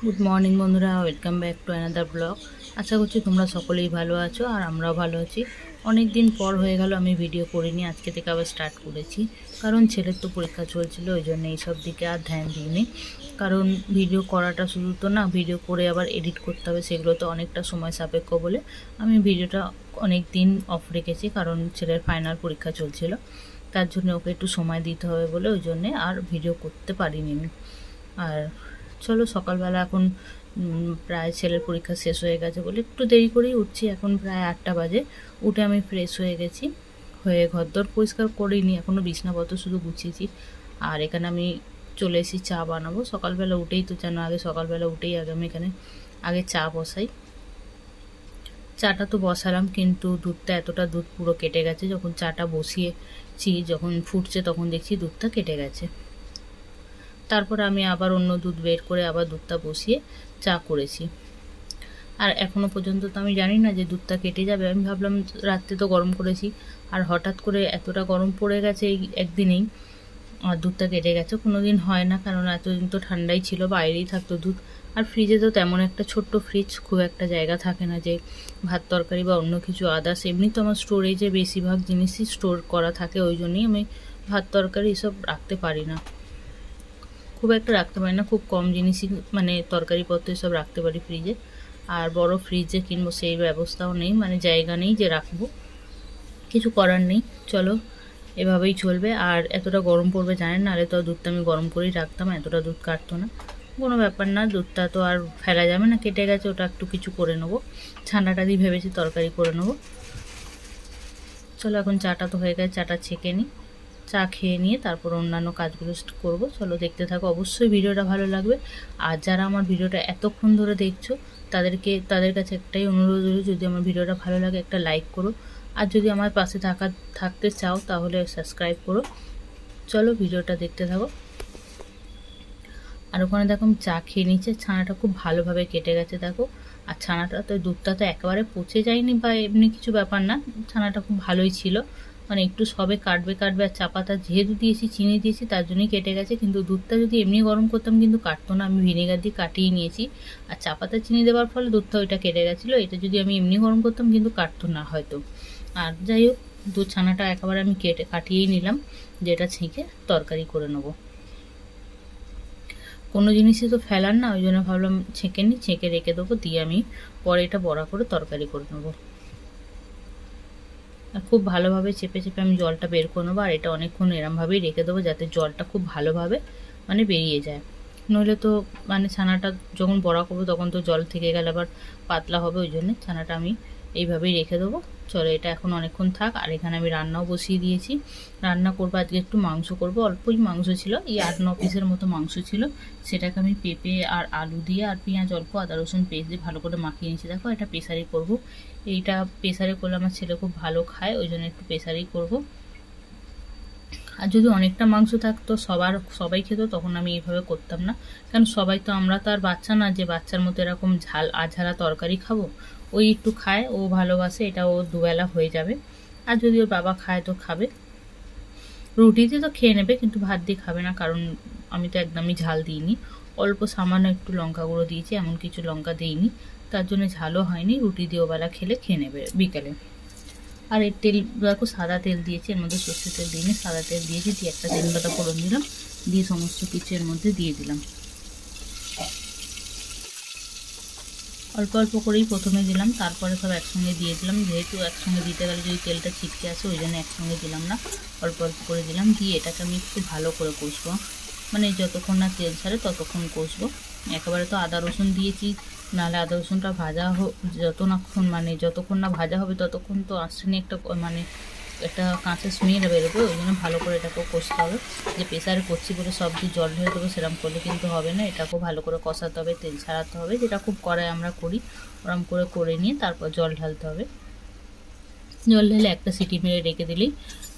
Good morning বন্ধুরা, welcome back to another blog. আশা করছি তোমরা সকলেই ভালো আছো আর আমরাও ভালো আছি। অনেক দিন পর হয়ে গেল আমি ভিডিও করিনি, আজকে থেকে আবার স্টার্ট করেছি। কারণ ছেলের তো পরীক্ষা চলছিল, ওই জন্য এইসব দিকে আর ধ্যান দিইনি। কারণ ভিডিও করাটা শুধু তো না, ভিডিও করে আবার এডিট করতে হবে, সেগুলো তো অনেকটা সময় সাপেক্ষ বলে আমি ভিডিওটা অনেক দিন অফ রেখেছি। কারণ ছেলের ফাইনাল পরীক্ষা চলছিল, তার জন্য ওকে একটু সময় দিতে হবে বলে ওই জন্যে আর ভিডিও করতে পারিনি আমি। আর চলো, সকালবেলা এখন প্রায় ছেলের পরীক্ষা শেষ হয়ে গেছে বলে একটু দেরি করেই উঠছি। এখন প্রায় 8টা বাজে। উঠে আমি ফ্রেশ হয়ে গেছি, হয়ে ঘরদোর পরিষ্কার করিনি, এখনও বিছনাপত্র শুধু গুছিয়েছি। আর এখানে আমি চলে এসেছি চা বানাবো। সকালবেলা উঠেই তো যেন সকালবেলা উঠেই আমি এখানে আগে চা বসাই। চাটা তো বসালাম, কিন্তু দুধটা এতটা দুধ পুরো কেটে গেছে। যখন চাটা বসিয়েছি, যখন ফুটছে তখন দেখছি দুধটা কেটে গেছে। তারপর আমি আবার অন্য দুধ বের করে আবার দুধটা বসিয়ে চা করেছি। আর এখনও পর্যন্ত তো আমি জানি না যে দুধটা কেটে যাবে। আমি ভাবলাম রাত্রে তো গরম করেছি, আর হঠাৎ করে এতটা গরম পড়ে গেছে এই একদিনেই, আর দুধটা কেটে গেছে। কোনো দিন হয় না, কারণ এতদিন তো ঠান্ডাই ছিল, বাইরেই থাকতো দুধ। আর ফ্রিজে তো তেমন একটা ছোট্ট ফ্রিজ, খুব একটা জায়গা থাকে না যে ভাত তরকারি বা অন্য কিছু আদার্স। এমনি তো আমার স্টোরেজে বেশিরভাগ জিনিসই স্টোর করা থাকে, ওই জন্যই আমি ভাত তরকারি এসব রাখতে পারি না, খুব একটা রাখতে পারি না। খুব কম জিনিসই মানে তরকারিপত্র এসব রাখতে পারি ফ্রিজে। আর বড় ফ্রিজে কিনবো সেই ব্যবস্থাও নেই, মানে জায়গা নেই যে রাখবো। কিছু করার নেই, চলো এভাবেই চলবে। আর এতটা গরম পড়বে জানেন না, আরে তো দুধটা আমি গরম করেই রাখতাম, এতটা দুধ কাটতো না। কোনো ব্যাপার না, দুধটা তো আর ফেলা যাবে না, কেটে গেছে, ওটা একটু কিছু করে নেবো। ঠান্ডাটা দিয়ে ভেবেছি তরকারি করে নেবো। চলো, এখন চাটা তো হয়ে গেছে, চাটা ছেঁকে নিই। চা খেয়ে নিয়ে তারপর অন্যান্য কাজগুলো করব। চলো দেখতে থাকো, অবশ্যই ভিডিওটা ভালো লাগবে। আর যারা আমার ভিডিওটা এতক্ষণ ধরে দেখছো তাদের কাছে একটাই অনুরোধ রইল, যদি আমার ভিডিওটা ভালো লাগে একটা লাইক করো, আর যদি আমার পাশে থাকতে চাও তাহলে সাবস্ক্রাইব করো। চলো ভিডিওটা দেখতে থাকো। আর ওখানে দেখো আমি চা খেয়ে নিচ্ছে, ছানাটা খুব ভালোভাবে কেটে গেছে দেখো। আর ছানাটা তো, দুধটা তো একেবারে পচে যায়নি বা এমনি কিছু ব্যাপার না, ছানাটা খুব ভালোই ছিল। মানে একটু সবে কাটবে। আর চা পাতা যেহেতু দিয়েছি, চিনি দিয়েছি, তার জন্যই কেটে গেছে। কিন্তু দুধটা যদি এমনি গরম করতাম কিন্তু কাটতো না, আমি ভিনেগার দিয়ে কাটিয়ে নিয়েছি। আর চা পাতা চিনি দেওয়ার ফলে দুধটা ওইটা কেটে গেছিলো। এটা যদি আমি এমনি গরম করতাম কিন্তু কাটতো না হয়তো। আর যাই হোক, দুধ ছানাটা একেবারে আমি কাটিয়েই নিলাম, যেটা ছেঁকে তরকারি করে নেবো। কোনো জিনিসই তো ফেলার না, ওই জন্য ভাবলাম ছেঁকে রেখে দেবো, দিয়ে আমি পরে এটা বড়া করে তরকারি করে নেবো। আর খুব ভালোভাবে চেপে আমি জলটা বের করে নেবো। আর এটা অনেকক্ষণ এরমভাবেই রেখে দেবো, যাতে জলটা খুব ভালোভাবে মানে বেরিয়ে যায়। নইলে তো মানে ছানাটা যখন বড়া করবো তখন তো জল থেকে গেলে আবার পাতলা হবে, ওই জন্য ছানাটা আমি এইভাবেই রেখে দেবো। চলো, এটা এখন অনেকক্ষণ থাক। আর এখানে আমি রান্নাও বসিয়ে দিয়েছি। রান্না করবো আজকে, একটু মাংস করবো। অল্পই মাংস ছিল, এই 8-9 পিসের মতো মাংস ছিল। সেটাকে আমি পেঁপে আর আলু দিয়ে আর পেঁয়াজ, অল্প আদা রসুন পেস্ট দিয়ে ভালো করে মাখিয়ে নিয়েছি। দেখো, এটা প্রেসারে করবো। এইটা প্রেসারে করলে আমার ছেলে খুব ভালো খায়, ওই জন্য একটু প্রেসারেই করবো। আর যদি অনেকটা মাংস থাকতো, সবাই খেত, তখন আমি এইভাবে করতাম না। কারণ সবাই তো, আমরা তো আর বাচ্চা না যে বাচ্চার মতো এরকম ঝালা তরকারি খাবো। ওই একটু খায়, ও ভালোবাসে, এটা ও দুবেলা হয়ে যাবে। আর যদি ওর বাবা খায় তো খাবে, রুটিতে তো খেয়ে নেবে, কিন্তু ভাত দিয়ে খাবে না। কারণ আমি তো একদমই ঝাল দিইনি, অল্প সামান্য একটু লঙ্কা গুঁড়ো দিয়েছি, এমন কিছু লঙ্কা দিইনি, তার জন্য ঝালও হয়নি। রুটি দিয়ে ওবেলা খেয়ে নেবে বিকালে। আর এর তেল দেখো, সাদা তেল দিয়েছি, এর মধ্যে সর্ষের তেল দিইনি, সাদা তেল দিয়েছি। দিয়ে একটা তেজপাতা ফোড়ন দিলাম, দিয়ে সমস্ত কিছু এর মধ্যে দিয়ে দিলাম। অল্প অল্প করেই প্রথমে দিলাম, তারপরে সব একসঙ্গে দিয়ে দিলাম। যেহেতু একসঙ্গে দিতে গেলে যদি তেলটা ছিটকে আসে, ওই জন্য একসঙ্গে দিলাম না, অল্প অল্প করে দিলাম। দিয়ে এটাকে আমি একটু ভালো করে কষবো, মানে যতক্ষণ না তেল ছাড়ে ততক্ষণ কষবো। একেবারে তো আদা রসুন দিয়েছি, নাহলে আদা রসুনটা যতক্ষণ না ভাজা হবে ততক্ষণ তো আসেনি, মানে একটা কাঁচা স্মেল বেরোবে। ওই জন্য ভালো করে এটাকেও কষতে হবে। যে প্রেসারে করছি বলে সব দিয়ে জল ঢেলে দেবো সেরকম করলে কিন্তু হবে না, এটাকেও ভালো করে কষাতে হবে, তেল ছাড়াতে হবে, যেটা খুব কড়াই আমরা করি। ওরম করে নিয়ে তারপর জল ঢালতে হবে। জল ঢেলে একটা সিটি মেরে রেখে দিলেই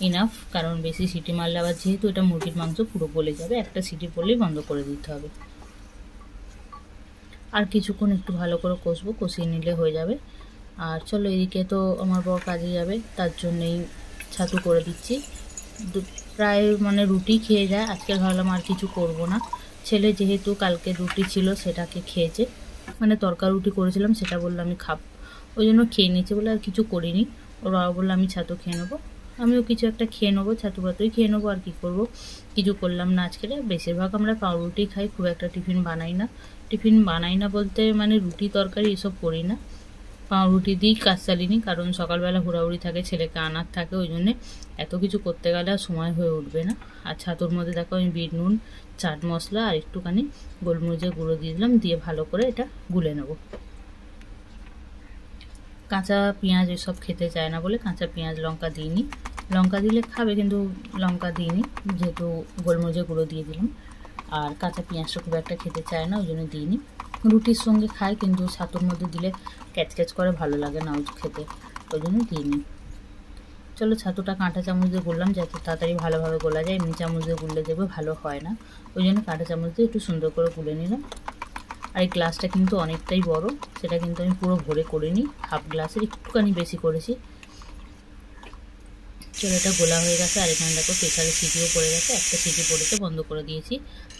ইনাফ। কারণ বেশি সিটি মারলে আবার, যেহেতু এটা মুরগির মাংস, পুরো গলে যাবে। একটা সিটি পড়লেই বন্ধ করে দিতে হবে। আর কিছুক্ষণ একটু ভালো করে কষিয়ে নিলে হয়ে যাবে। আর চলো, এদিকে তো আমার বর কাজে যাবে, তার জন্যই ছাতু করে দিচ্ছি। প্রায় মানে রুটি খেয়ে যায়, আজকে ভাবলাম আর কিছু করব না, ছেলে যেহেতু কালকে রুটি ছিল সেটাকে খেয়েছে, মানে তরকা রুটি করেছিলাম সেটা বললো আমি খাবো, ওই জন্য খেয়ে নিয়েছে বলে আর কিছু করিনি। ওর বাবা বললো আমি ছাতু খেয়ে নেবো, আমিও কিছু একটা খেয়ে নেবো, ছাতু পাতুই খেয়ে নেবো, আর কি করবো, কিছু করলাম না আজকে। বেশিরভাগ আমরা পাউরুটি খাই, খুব একটা টিফিন বানাই না বলতে মানে রুটি তরকারি এসব করি না, পাউরুটি দিয়েই কাজ চালিয়ে নিই, কারণ সকালবেলা হুড়াহুড়ি থাকে, ছেলেকে আনার থাকে, ওই জন্যে এত কিছু করতে গেলে আর সময় হয়ে উঠবে না। আর ছাতুর মধ্যে দেখো আমি বিট নুন, চাট মশলা আর একটুখানি গোলমরিচের গুঁড়ো দিয়ে দিলাম, দিয়ে ভালো করে এটা গুলে নেব। কাঁচা পেঁয়াজ এসব খেতে চায় না বলে কাঁচা পেঁয়াজ লঙ্কা দিইনি, লঙ্কা দিলে খাবে কিন্তু লঙ্কা দিইনি, যেহেতু গোলমরিচের গুঁড়ো দিয়ে দিলাম। আর কাঁচা পেঁয়াজটা খুব একটা খেতে চায় না, ওই জন্য দিইনি। রুটির সঙ্গে খায় কিন্তু ছাতুর মধ্যে দিলে ক্যাচক্যাচ করে, ভালো লাগে না ওই খেতে, ওই জন্য দিইনি। চলো ছাতুটা কাঁটা চামচ দিয়ে গুললাম যাতে তাড়াতাড়ি ভালোভাবে গোলা যায়, এমনি চামচ দিয়ে গুললে দেখবে ভালো হয় না, ওই জন্য কাঁটা চামচ দিয়ে একটু সুন্দর করে গুলে নিলাম। আর এই গ্লাসটা কিন্তু অনেকটাই বড়, সেটা কিন্তু আমি পুরো ভরে করিনি, হাফ গ্লাসের একটুখানি বেশি করেছি। চলো এটা গোলা হয়ে গেছে, আর এখানে দেখো প্রেসারে সিটিও পড়ে গেছে, একটা সিটি পড়েছে, বন্ধ করে দিয়েছি।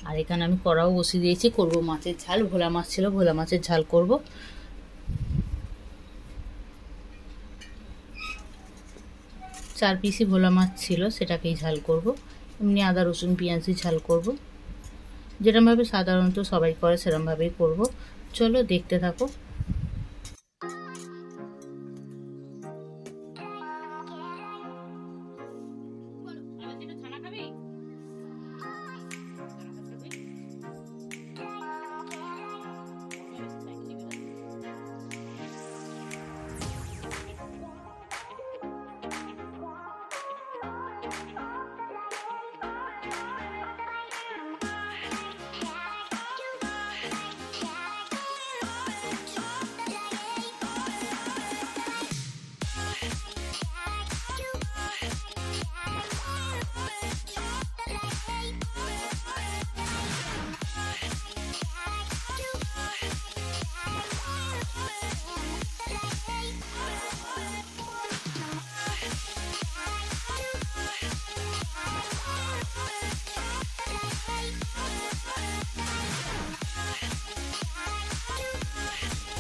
আর এখানে আমি কড়াও বসিয়ে দিয়েছি, করবো মাছের ঝাল, ভোলা মাছ ছিল, ভোলা মাছের ঝাল করব। 4 পিসই ভোলা মাছ ছিল, সেটাকেই ঝাল করব। এমনি আদা রসুন পেঁয়াজি ঝাল করব, যেরকমভাবে সাধারণত সবাই করে সেরকমভাবেই করব। চলো দেখতে থাকো।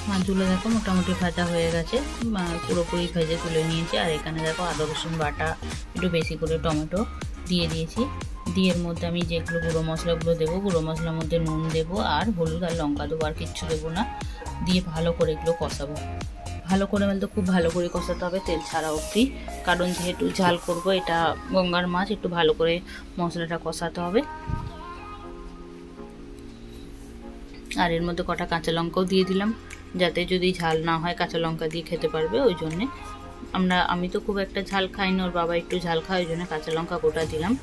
মাছগুলো দেখো মোটামুটি ভাজা হয়ে গেছে, পুরোপুরি ভেজে তুলে নিয়েছি। আর এখানে দেখো আদা রসুন বাটা, একটু বেশি করে টমেটো দিয়ে দিয়েছি, দিয়ে এর মধ্যে আমি যেগুলো গুঁড়ো মশলাগুলো দেবো, গুঁড়ো মশলার মধ্যে নুন দেবো আর হলুদ আর লঙ্কা দেবো, আর কিচ্ছু দেবো না, দিয়ে ভালো করে এগুলো কষাবো। ভালো করে বলতে খুব ভালো করে কষাতে হবে, তেল ছাড়া অবধি, কারণ যেহেতু ঝাল করব, এটা গঙ্গার মাছ, একটু ভালো করে মশলাটা কষাতে হবে। আর এর মধ্যে কটা কাঁচা লঙ্কাও দিয়ে দিলাম, যাতে যদি ঝাল না হয় কাঁচা লঙ্কা দিয়ে খেতে পারবে, ওই জন্যে। আমি তো খুব একটা ঝাল খাই না, ওর বাবা একটু ঝাল খায়, ওই জন্য কাঁচা লঙ্কা গোটা দিলাম।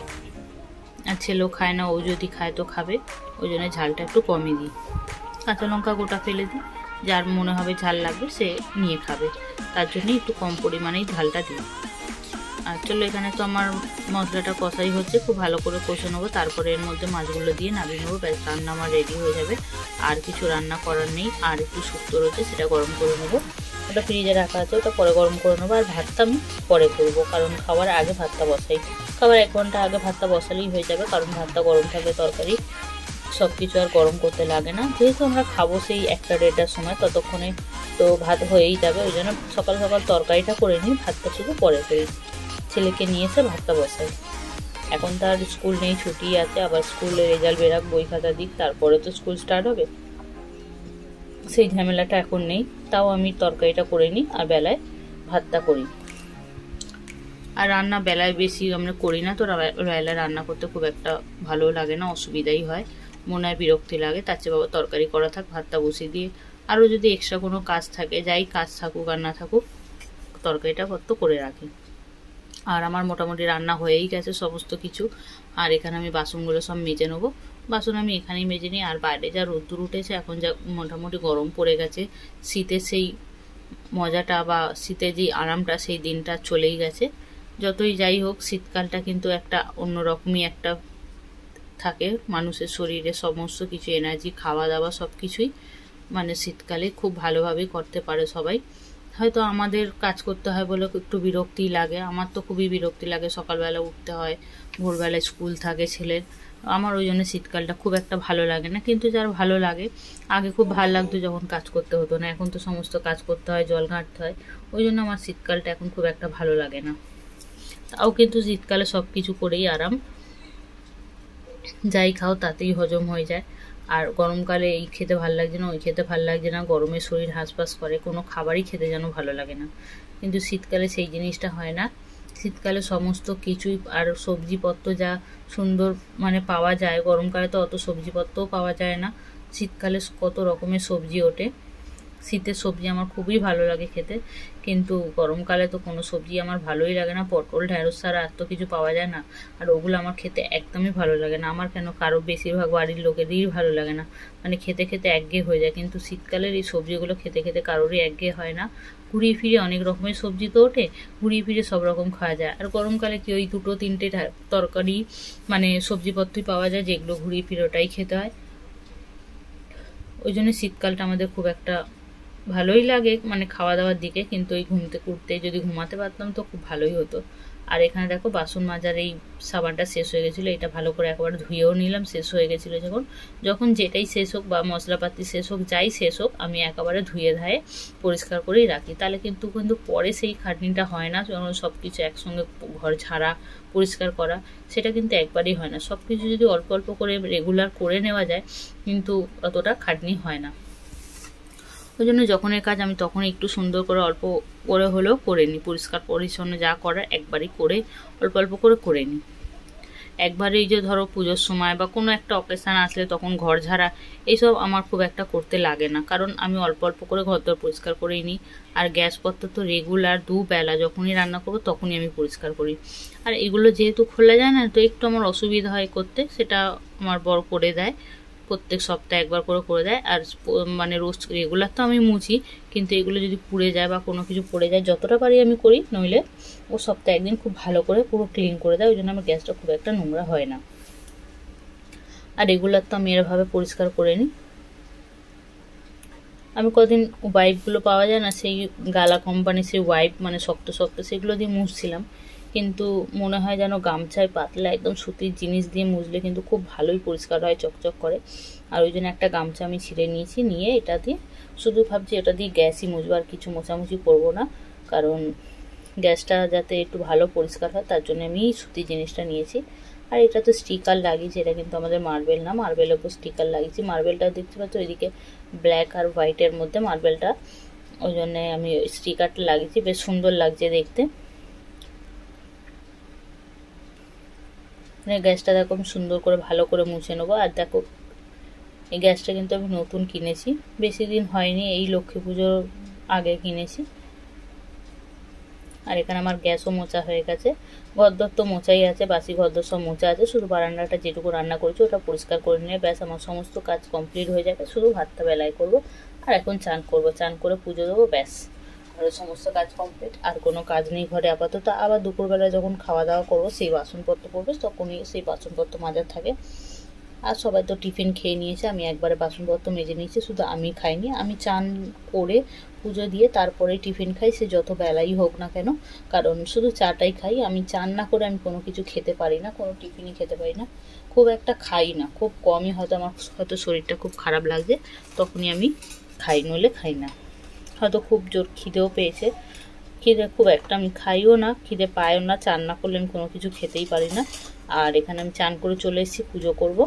আর ছেলেও খায় না, ও যদি খায় তো খাবে, ওই জন্য ঝালটা একটু কমই দিই, কাঁচা লঙ্কা গোটা ফেলে দিই, যার মনে হবে ঝাল লাগবে সে নিয়ে খাবে, তার জন্য একটু কম পরিমাণেই ঝালটা দিই। আর চলো এখানে তো আমার মশলাটা কষাই হচ্ছে, খুব ভালো করে কষে নেবো, তারপরে এর মধ্যে মাছগুলো দিয়ে নামিয়ে নেবো, ব্যাস রান্না আমার রেডি হয়ে যাবে। আর কিছু রান্না করার নেই, আর একটু শুক্তো রয়েছে সেটা গরম করে নেবো, ওটা ফ্রিজে রাখা আছে, ওটা পরে গরম করে নেবো। আর ভাতটা আমি পরে করবো, কারণ খাবার আগে ভাতটা বসাই, খাবার 1 ঘন্টা আগে ভাতটা বসালেই হয়ে যাবে, কারণ ভাতটা গরম থাকলে তরকারি সব কিছু আর গরম করতে লাগে না। যেহেতু আমরা খাবো সেই 1টা-1:30টার সময়, ততক্ষণে তো ভাত হয়েই যাবে, ওই জন্য সকাল সকাল তরকারিটা করে নিই, ভাতটা শুধু পরে করি, ছেলেকে নিয়ে এসে ভাতটা বসাই। এখন তার স্কুল নেই, ছুটি আছে, আবার স্কুলের রেজাল্ট বেরাক, বই খাতা দিক, তারপরে তো স্কুল স্টার্ট হবে, সেই ঝামেলাটা এখন নেই। তাও আমি তরকারিটা করে নিই আর বেলায় ভাতটা করি। আর রান্না বেলায় বেশি আমরা করি না, তো বেলায় রান্না করতে খুব একটা ভালো লাগে না, অসুবিধাই হয়, মনে হয় বিরক্তি লাগে, তার চেয়ে বাবা তরকারি করা থাক, ভাতটা বসিয়ে দিয়ে আরও যদি এক্সট্রা কোনো কাজ থাকে, যাই কাজ থাকুক আর না থাকুক, তরকারিটা তো করে রাখি। আর আমার মোটামুটি রান্না হয়েই গেছে সমস্ত কিছু। আর এখানে আমি বাসনগুলো সব মেজে নেবো, বাসন আমি এখানেই মেজে নিই। আর বাইরে যা রোদ্দুর উঠেছে, এখন যা মোটামুটি গরম পড়ে গেছে, শীতের সেই মজাটা বা শীতের যে আরামটা সেই দিনটা চলেই গেছে। যতই যাই হোক, শীতকালটা কিন্তু একটা অন্যরকমই একটা থাকে মানুষের শরীরে, সমস্ত কিছু এনার্জি, খাওয়া দাওয়া সব কিছুই মানে শীতকালে খুব ভালোভাবে করতে পারে সবাই। হয়তো আমাদের কাজ করতে হয় বলে একটু বিরক্তি লাগে, আমার তো খুবই বিরক্তি লাগে, সকালবেলা উঠতে হয়, ভোরবেলায় স্কুল থাকে ছেলের, আমার ওই জন্য শীতকালটা খুব একটা ভালো লাগে না, কিন্তু যার ভালো লাগে, আগে খুব ভালো লাগতো যখন কাজ করতে হতো না, এখন তো সমস্ত কাজ করতে হয়, জল ঘাঁটতে হয়, ওই জন্য আমার শীতকালটা এখন খুব একটা ভালো লাগে না। তাও কিন্তু শীতকালে সব কিছু করেই আরাম, যাই খাও তাতেই হজম হয়ে যায়। আর গরমকালে এই খেতে ভালো লাগছে না, ওই খেতে ভালো লাগছে না, গরমে শরীর হাঁসফাঁস করে, কোনো খাবারই খেতে যেন ভালো লাগে না। কিন্তু শীতকালে সেই জিনিসটা হয় না। শীতকালে সমস্ত কিছুই, আর সবজিপত্র যা সুন্দর মানে পাওয়া যায়, গরমকালে তো অত সবজিপত্রও পাওয়া যায় না, শীতকালে কত রকমের সবজি ওঠে। শীতের সবজি আমার খুবই ভালো লাগে খেতে, কিন্তু গরমকালে তো কোনো সবজি আমার ভালোই লাগে না, পটল ঢ্যাঁড়স ছাড়া এত কিছু পাওয়া যায় না, আর ওগুলো আমার খেতে একদমই ভালো লাগে না। আমার কেন, কারো বেশিরভাগ বাড়ির লোকেরই ভালো লাগে না, মানে খেতে খেতে একঘেয়ে হয়ে যায়। কিন্তু শীতকালের এই সবজিগুলো খেতে খেতে কারোরই একঘেয়ে হয় না, ঘুরিয়ে ফিরে অনেক রকমের সবজি তো ওঠে, ঘুরিয়ে ফিরে সব রকম খাওয়া যায়। আর গরমকালে কি ওই দুটো তিনটে তরকারি মানে সবজিপত্রই পাওয়া যায়, যেগুলো ঘুরিয়ে ফিরে ওটাই খেতে হয়। ওই জন্য শীতকালটা আমাদের খুব একটা ভালোই লাগে মানে খাওয়া দাওয়ার দিকে, কিন্তু ওই ঘুমতে উঠতে যদি ঘুমাতে পারতাম তো খুব ভালোই হতো। আর এখানে দেখো বাসন মাজার এই সাবানটা শেষ হয়ে গেছিলো, এটা ভালো করে একবার ধুয়েও নিলাম, শেষ হয়ে গেছিলো যখন। যখন যেটাই শেষ হোক বা মশলাপাতি শেষ হোক, যাই শেষ হোক, আমি একেবারে ধুয়ে ধায়ে পরিষ্কার করেই রাখি, তাহলে কিন্তু পরে সেই খাটনিটা হয় না, যখন সব কিছু একসঙ্গে ঘর ঝাড়া পরিষ্কার করা, সেটা কিন্তু একবারই হয় না। সব কিছু যদি অল্প অল্প করে রেগুলার করে নেওয়া যায়, কিন্তু অতটা খাটনি হয় না। ওই জন্য যখনের কাজ আমি তখন একটু সুন্দর করে অল্প করে হলেও করে নিই, পরিষ্কার পরিচ্ছন্ন যা করার একবারই করে অল্প অল্প করে নিই। একবারে এই যে ধরো পুজোর সময় বা কোনো একটা অকেশান আসলে তখন ঘর ঝাড়া এইসব আমার খুব একটা করতে লাগে না, কারণ আমি অল্প অল্প করে ঘরদোর পরিষ্কার করেই নিই। আর গ্যাসপত্র তো রেগুলার দুবেলা যখনই রান্না করবো তখনই আমি পরিষ্কার করি। আর এগুলো যেহেতু খোলা যায় না, তো একটু আমার অসুবিধা হয় করতে, সেটা আমার বর করে দেয়, প্রত্যেক সপ্তাহে একবার করে দেয়। আর মানে রোজ রেগুলার তো আমি মুছি, কিন্তু এগুলো যদি পুড়ে যায় বা কোনো কিছু পড়ে যায়, যতটা পারি আমি করি, নইলে ও সপ্তাহে একদিন খুব ভালো করে পুরো ক্লিন করে দেয়, ওই জন্য আমার গ্যাসটা খুব একটা নোংরা হয় না। আর রেগুলার তো আমি এরভাবে পরিষ্কার করে নিই। আমি কদিন ওয়াইপগুলো পাওয়া যায় না, সেই গালা কোম্পানির সেই ওয়াইপ মানে শক্ত শক্ত, সেগুলো দিয়ে মুছছিলাম, কিন্তু মনে হয় যেন গামছায় পাতলা একদম সুতির জিনিস দিয়ে মুছলে কিন্তু খুব ভালোই পরিষ্কার হয়, চকচক করে। আর ওই জন্য একটা গামছা আমি ছিঁড়ে নিয়েছি, নিয়ে এটা দিয়ে শুধু ভাবছি এটা দিয়ে গ্যাসই মুছবো, আর কিছু মোছামুছি করবো না, কারণ গ্যাসটা যাতে একটু ভালো পরিষ্কার হয় তার জন্য আমি সুতির জিনিসটা নিয়েছি। আর এটা তো স্টিকার লাগিয়েছি, এটা কিন্তু আমাদের মার্বেল না, মার্বেলের উপর স্টিকার লাগিয়েছি। মার্বেলটা দেখতে পাচ্ছ ওইদিকে ব্ল্যাক আর হোয়াইটের মধ্যে মার্বেলটা, ওই জন্য আমি স্টিকারটা লাগিয়েছি, বেশ সুন্দর লাগছে দেখতে। মানে গ্যাসটা দেখো সুন্দর করে ভালো করে মুছে নেবো। আর দেখো এই গ্যাসটা কিন্তু আমি নতুন কিনেছি, বেশি দিন হয়নি, এই লক্ষ্মী পুজোর আগে কিনেছি। আর এখানে আমার গ্যাসও মোছা হয়ে গেছে, ঘরদোর তো মোছাই আছে, বাসি ঘরদোর সব মোছা আছে, শুধু বারান্দাটা যেটুকু রান্না করেছি ওটা পরিষ্কার করে নিয়ে ব্যাস আমার সমস্ত কাজ কমপ্লিট হয়ে যাবে। শুধু ভাতটা বেলায় করবো, আর এখন চান করবো, চান করে পুজো দেবো, ব্যাস ঘরের সমস্ত কাজ কমপ্লিট। আর কোনো কাজ নেই ঘরে আপাতত। আবার দুপুরবেলায় যখন খাওয়া দাওয়া করবো, সেই বাসনপত্র পড়বে, তখনই সেই বাসনপত্র মাজার থাকে। আর সবাই তো টিফিন খেয়ে নিয়েছে, আমি একবারে বাসনপত্র মেজে নিয়েছি, শুধু আমি খাইনি। আমি চান করে পুজো দিয়ে তারপরে টিফিন খাই, সে যত বেলাই হোক না কেন, কারণ শুধু চাটাই খাই। আমি চান না করে আমি কোনো কিছু খেতে পারি না, কোনো টিফিনই খেতে পারি না, খুব একটা খাই না, খুব কমই, হয়তো আমার হয়তো শরীরটা খুব খারাপ লাগছে তখনই আমি খাই, নইলে খাই না। হয়তো খুব জোর খিদেও পেয়েছে, খিদে খুব একটা আমি খাইও না, খিদে পাইও না, চান না করলে আমি কোনো কিছু খেতেই পারি না। আর এখানে আমি চান করে চলে এসেছি, পুজো করব।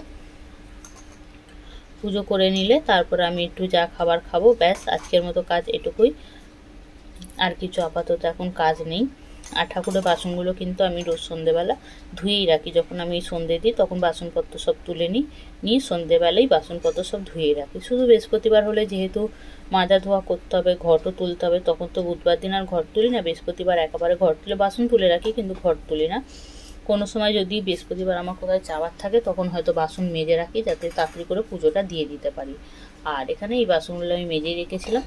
পুজো করে নিলে তারপরে আমি একটু যা খাবার খাবো, ব্যাস আজকের মতো কাজ এটুকুই, আর কিছু আপাতত এখন কাজ নেই। আর ঠাকুরের বাসনগুলো কিন্তু আমি রোজ সন্ধেবেলা ধুয়েই রাখি, যখন আমি সন্ধে দিই তখন বাসনপত্র সব তুলে নিয়ে সন্ধেবেলায় বাসনপত্র সব ধুয়েই রাখি। শুধু বৃহস্পতিবার হলে যেহেতু মাজা ধোয়া করতে হবে, ঘটও তুলতে হবে, তখন তো বুধবার দিন আর ঘর তুলি না, বৃহস্পতিবার একেবারে ঘর তুলে বাসন তুলে রাখি, কিন্তু ঘর তুলি না। কোনো সময় যদি বৃহস্পতিবার আমার কোথায় যাওয়ার থাকে তখন হয়তো বাসন মেজে রাখি, যাতে তাড়াতাড়ি করে পুজোটা দিয়ে দিতে পারি। আর এখানে এই বাসনগুলো আমি মেজেই রেখেছিলাম,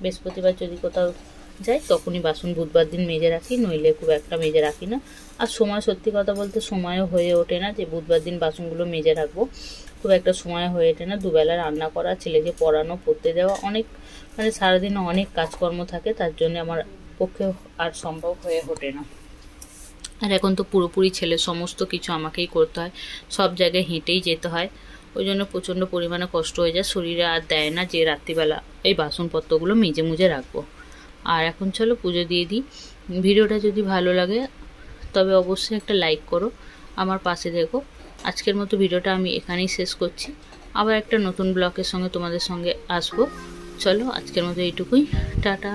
বৃহস্পতিবার যদি কোথাও যাই তখনই বাসন বুধবার দিন মেজে রাখি, নইলে খুব একটা মেজে রাখি না। আর সময়, সত্যি কথা বলতে সময়ও হয়ে ওঠে না যে বুধবার দিন বাসনগুলো মেজে রাখবো, খুব একটা সময় হয়ে ওঠে না। দুবেলা রান্না করা, ছেলেকে পড়ানো, পড়তে দেওয়া, অনেক মানে সারাদিনে অনেক কাজকর্ম থাকে, তার জন্য আমার পক্ষে আর সম্ভব হয়ে ওঠে না। আর এখন তো পুরোপুরি ছেলে, সমস্ত কিছু আমাকেই করতে হয়, সব জায়গায় হেঁটেই যেতে হয়। ওই জন্য প্রচণ্ড পরিমাণে কষ্ট হয়ে যায়, শরীরে আর দেয় না যে রাত্রিবেলা এই বাসনপত্রগুলো মেজে মুজে রাখবো। আর এখন চলো পুজো দিয়ে দিই। ভিডিওটা যদি ভালো লাগে তবে অবশ্যই একটা লাইক করো, আমার পাশে দেখো। আজকের মতো ভিডিওটা আমি এখানেই শেষ করছি, আবার একটা নতুন ব্লগের সঙ্গে তোমাদের সঙ্গে আসবো। চলো আজকের মতো এইটুকুই, টাটা।